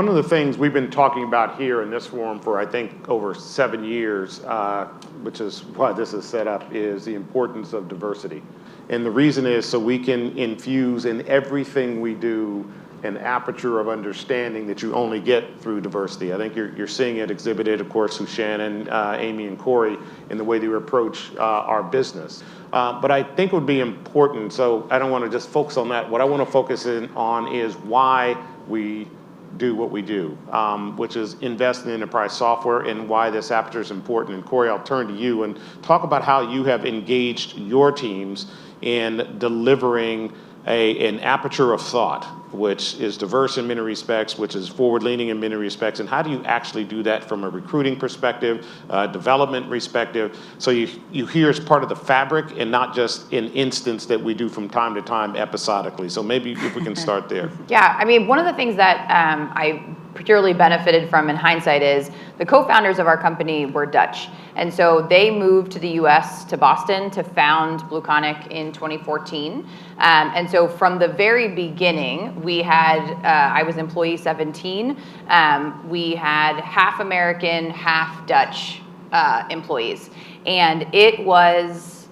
One of the things we've been talking about here in this forum for, I think, over 7 years, which is why this is set up, is the importance of diversity. And the reason is so we can infuse in everything we do an aperture of understanding that you only get through diversity. I think you're seeing it exhibited, of course, through Shannon, Amy, and Cory in the way they approach our business. But I think it would be important, so I don't want to just focus on that. What I want to focus in on is why we do what we do, which is invest in enterprise software and why this aperture is important. And Cory, I'll turn to you and talk about how you have engaged your teams in delivering an aperture of thought, which is diverse in many respects, which is forward-leaning in many respects, and how do you actually do that from a recruiting perspective, development perspective, so you hear it's part of the fabric and not just an instance that we do from time to time episodically. So maybe if we can start there. Yeah, I mean, one of the things that I particularly benefited from in hindsight is the co-founders of our company were Dutch. And so they moved to the US, to Boston, to found BlueConic in 2014. And so from the very beginning, we had, I was employee 17, we had half American, half Dutch employees. And it was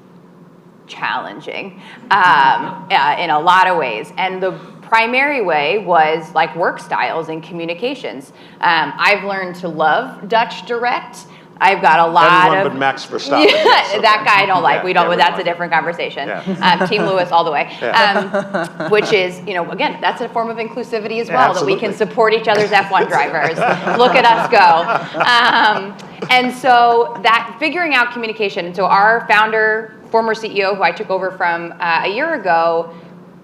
challenging in a lot of ways. And the primary way was like work styles and communications. I've learned to love Dutch direct. I've got a lot Everyone of but Max Verstappen. Yeah, that guy I don't like. Yeah, we don't. yeah, That's like a different conversation. Yeah. Team Lewis all the way. Yeah. Which is, again, that's a form of inclusivity as well. Yeah, that we can absolutely. support each other's F1 drivers. Look at us go. And so that figuring out communication. And so our founder, former CEO, who I took over from a year ago,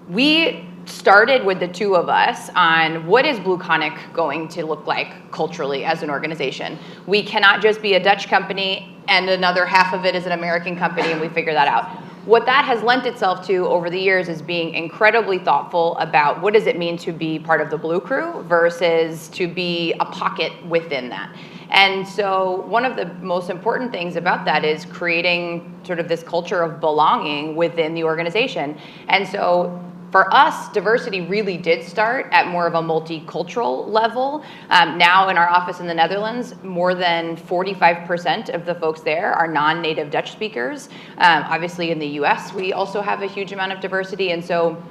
we started with the two of us on what is BlueConic going to look like culturally as an organization. We cannot just be a Dutch company and another half of it is an American company and we figure that out. What that has lent itself to over the years is being incredibly thoughtful about what does it mean to be part of the Blue Crew versus to be a pocket within that. And so one of the most important things about that is creating sort of this culture of belonging within the organization. And so for us, diversity really did start at more of a multicultural level. Now in our office in the Netherlands, more than 45% of the folks there are non-native Dutch speakers. Obviously in the US, we also have a huge amount of diversity. And so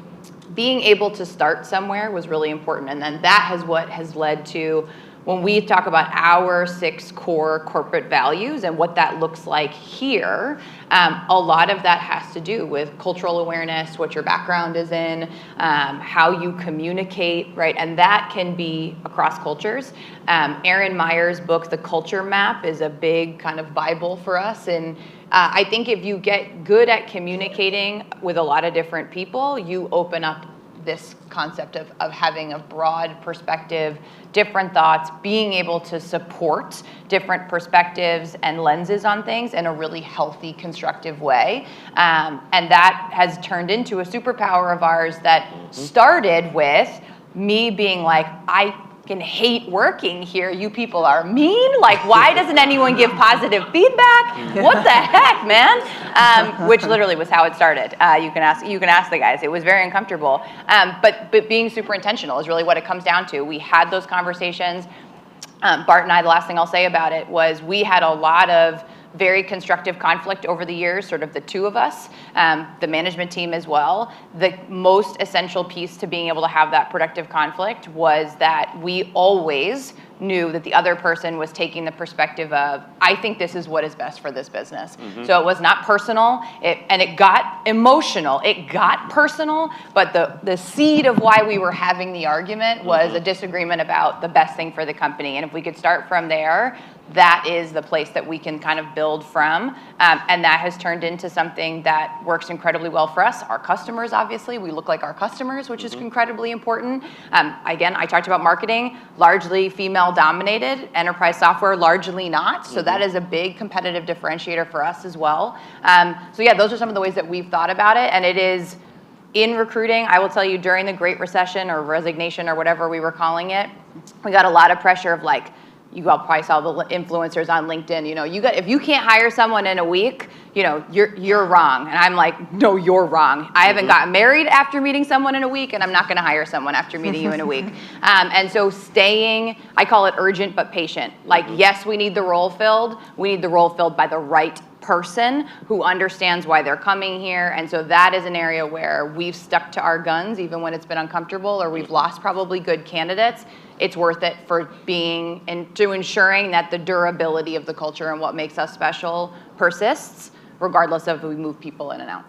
being able to start somewhere was really important. And then that has what has led to when we talk about our 6 core corporate values and what that looks like here, a lot of that has to do with cultural awareness, what your background is in, how you communicate, right? And that can be across cultures. Erin Meyer's book, The Culture Map, is a big kind of Bible for us. And I think if you get good at communicating with a lot of different people, you open up this concept of having a broad perspective, different thoughts, being able to support different perspectives and lenses on things in a really healthy, constructive way. And that has turned into a superpower of ours that started with me being like, I can hate working here. You people are mean. Like, why doesn't anyone give positive feedback? What the heck, man? Which literally was how it started. You can ask the guys. It was very uncomfortable. But being super intentional is really what it comes down to. We had those conversations. Bart and I, the last thing I'll say about it was we had a lot of very constructive conflict over the years, sort of the two of us, the management team as well. The most essential piece to being able to have that productive conflict was that we always knew that the other person was taking the perspective of, I think this is what is best for this business. So it was not personal, and it got emotional. It got personal, but the seed of why we were having the argument was a disagreement about the best thing for the company. And if we could start from there, that is the place that we can kind of build from. And that has turned into something that works incredibly well for us. Our customers, obviously, we look like our customers, which is incredibly important. Again, I talked about marketing, largely female dominated, enterprise software, largely not. So that is a big competitive differentiator for us as well. So yeah, those are some of the ways that we've thought about it. And it is in recruiting, I will tell you, during the Great Recession or resignation or whatever we were calling it, we got a lot of pressure of like, you probably saw the influencers on LinkedIn, if you can't hire someone in a week, you're wrong. And I'm like, no, you're wrong. I haven't gotten married after meeting someone in a week, and I'm not going to hire someone after meeting you in a week. And so I call it urgent but patient. Like, yes, we need the role filled. We need the role filled by the right person who understands why they're coming here. And so that is an area where we've stuck to our guns even when it's been uncomfortable, or we've lost probably good candidates. It's worth it for to ensuring that the durability of the culture and what makes us special persists, regardless of if we move people in and out.